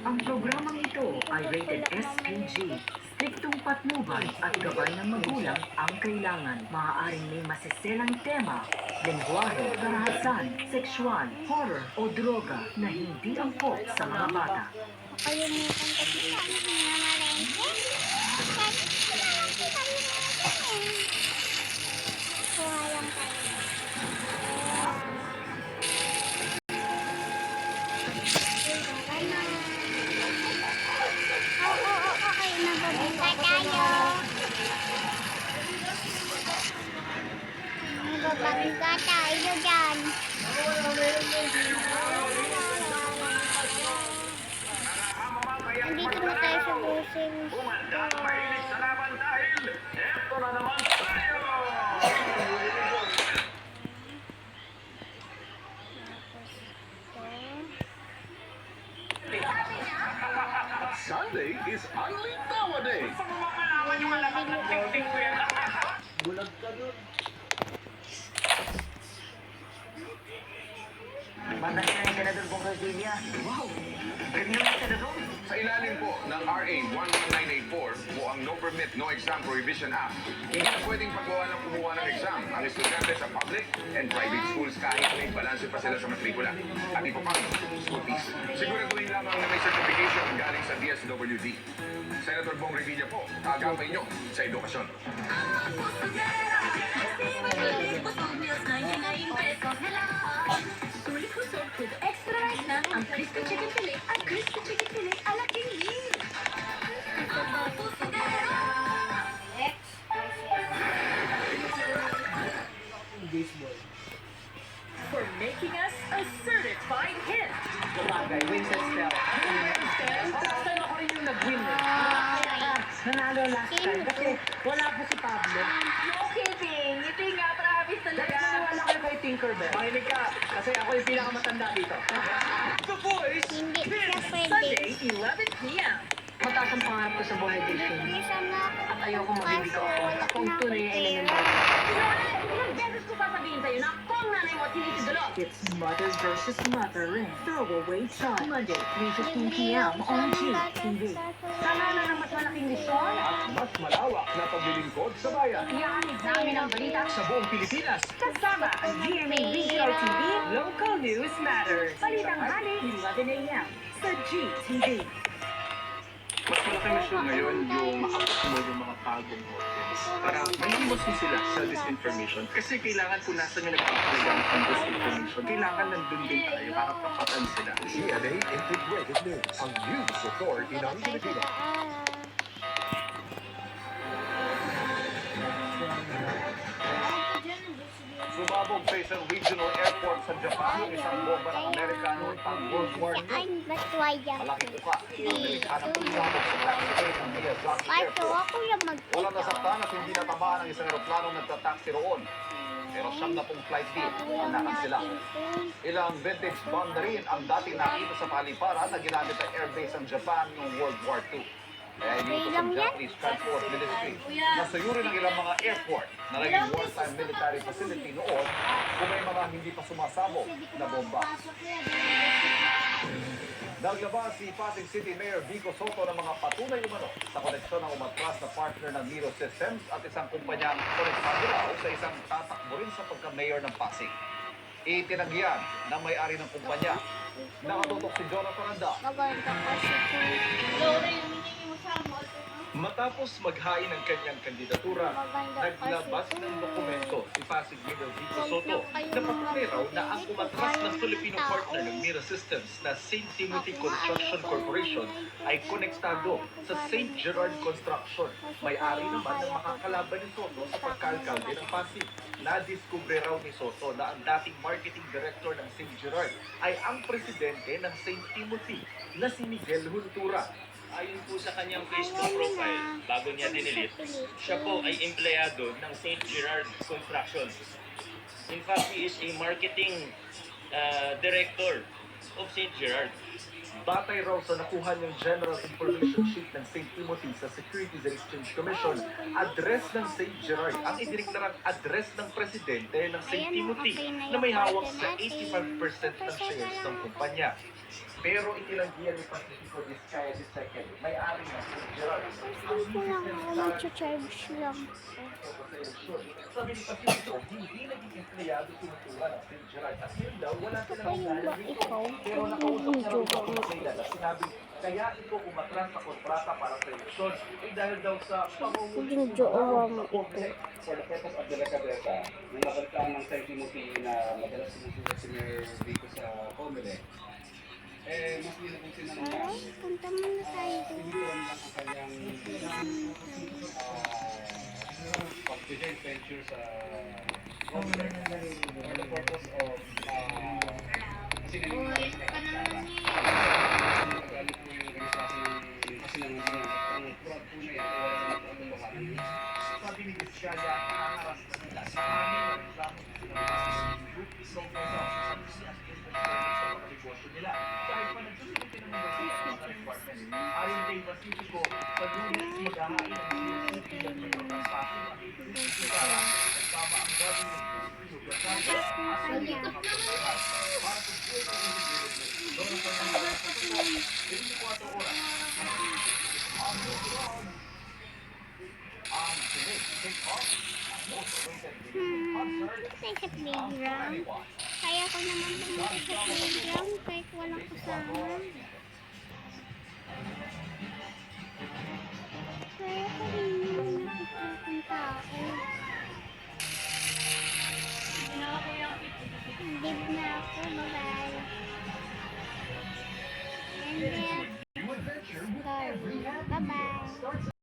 Ang programang ito ay rated SPG. Striktong patnubay at gabay ng magulang ang kailangan. Maaaring may masiselang tema, lengguwahe, karahasan, sexual, horror o droga na hindi angkop sa mga bata. Nakalimutan ko dito. Namalengke? Kuha lang tayo. Okay, nababangga tayo. Nababangga tayo dyan. Nandito na tayo sa grocery Sunday is only nowadays. Bulag ka dun. Mandasahin ka na doon kung Casilia. Wow! Ganyan ka na doon. Sa ilalim po ng RA 11984 po ang No Permit, No Exam Prohibition Act. Hindi na pwedeng paggawa ng kumuha ng exam ang estudyante sa public and private schools kahit may balanse pa sila sa matrikula. At ito pa, school fees. Siguraduhin lamang na may certification galing sa DSWD. Senator Bong Revilla po, agapay nyo sa edukasyon. Sulit husog with extra rice na ang crispy chicken fillet at crispy chicken fillet ala King. For making us a certified hit. Bagay, win sa spell. Saan ako rin yung nag-win eh. Nanalo last time kasi wala po si Pablo. No kidding! Ito nga, promise Dahil maniwala kayo kay Tinkerbell. Makinig ka, kasi ako yung pinakamatanda dito. The Voice! Hindi siya pwede. Sunday, 11 p.m. Mataas ang pangarap ko sa buhay, Delphine. At ayoko mabibigo ako. Akong tunay ay nangyayari. Ilang beses ko pa sabihin sa'yo na kung nanay mo at hindi si Dulot. It's Mother versus Mother in Throwaway Shot. Monday, 3:15 p.m. on GTV. Sana na ng mas malaking misyon. At mas malawak na paglilingkod sa bayan. Iyaanid namin ang balita Sa buong Pilipinas. kasama ang GMA Regional TV. Local News Matters. Balitang hali, 11 a.m. sa GTV. Mas malaki mission ngayon yung maabot mo yung mga pagong audience para maiiwas mo sila sa disinformation. Kasi kailangan kung nasa nyo nagpapalagang ang disinformation, kailangan nandun din tayo para tapatan sila. GMA Integrated News, ang news authority ng Pilipinas. Sumabog sa isang regional airport sa Japan, isang bomba ng Amerikano pang World War II. Ay, ba't waya? Malaking uka, delikadong pagsabog sa taxiway ng Miyazaki Pato, Airport. ako yung Walang nasaktan at hindi natamaan ang isang aeroplanong nagtataksi roon. Pero 70 flight din ang nakansila. Ilang vintage bomb na rin ang dati nakita sa paliparan na ginamit ng airbase ng Japan noong World War II. Kaya iniutos ang Japanese Transport Ministry na sayurin ang ilang mga airport na naging wartime military facility noon kung may mga hindi pa sumasabog na bomba. Naglabas si Pasig City Mayor Vico Soto ng mga patunay umano sa koneksyon ng umatras na partner ng Miro Systems at isang kumpanyang konektado raw sa isang tatakbo rin sa pagka-mayor ng Pasig. Itinagyan na may-ari ng kumpanya. Nakatutok si Jonathan Anda. Maganda kasi Matapos maghain ng kanyang kandidatura, naglabas ng dokumento si Pasig Mayor Vico Soto na patunay raw na ang umatras na Filipino partner ng Mira Systems na St. Timothy Construction Corporation ay konektado sa St. Gerard Construction. May-ari naman ng makakalaban ni Soto sa pagkalkalde ng Pasig. Nadiskubre raw ni Soto na ang dating marketing director ng St. Gerard ay ang presidente ng St. Timothy na si Miguel Huntura. Ayon po sa kanyang Facebook profile, bago niya dinilit, siya po ay empleyado ng St. Gerard Construction. In fact, he is a marketing director of St. Gerard. Batay raw sa nakuha niyang General Information Sheet ng St. Timothy sa Securities and Exchange Commission, address ng St. Gerard ang idineklarang address ng presidente ng St. Timothy na may hawak sa 85% ng shares ng kumpanya. Pero itinanggihan ni Pacifico Vizcaya II, may-ari ng St. Gerard. Saan ko lang ako mag-charge lang. Sabi ni Pacifico, hindi naging empleyado tinuturan ng St. Gerard. At yun daw, wala Ito pa silang yung ba ikaw? pero Yung nakausap na video rin ko. ako sa ilan at sinabi, kaya ito umatras sa kontrata para sa eleksyon ay dahil daw sa pamumulit Yung jowa mo ito. For the purpose of the Recadeta, nung nabalitaan ng San Timothy na madalas sumusunod si Mayor Vico sa Comelec, mas nilabutin na ng Parang punta muna tayo doon. sinituan lang ang kanyang pag-joint venture sa Comelec for the purpose of kasi nagalit po yung organisasyon ng kasi naman niya ang fraud po na yan ay wala naman po ang lumahanan. sabi ni Vizcaya, nakaras na sila sa amin ang reklamo sa group so sa sa mga negosyo nila. Kahit pa nagsusunod din naman sa mga requirements. Ayon kay Pacifico, sa Lunes maghahain ang CSCP ng mayor ng Pasig ang itinutulara kasama ang government Pilipinas at ang mga pagkakas para sa buhay ng individual. Doon sa mga 24 oras. Ang Senate kick-off ang most awaited concert Ay, sa playground. Kaya ko naman pumunta sa playground kahit walang kasama. Kaya ko rin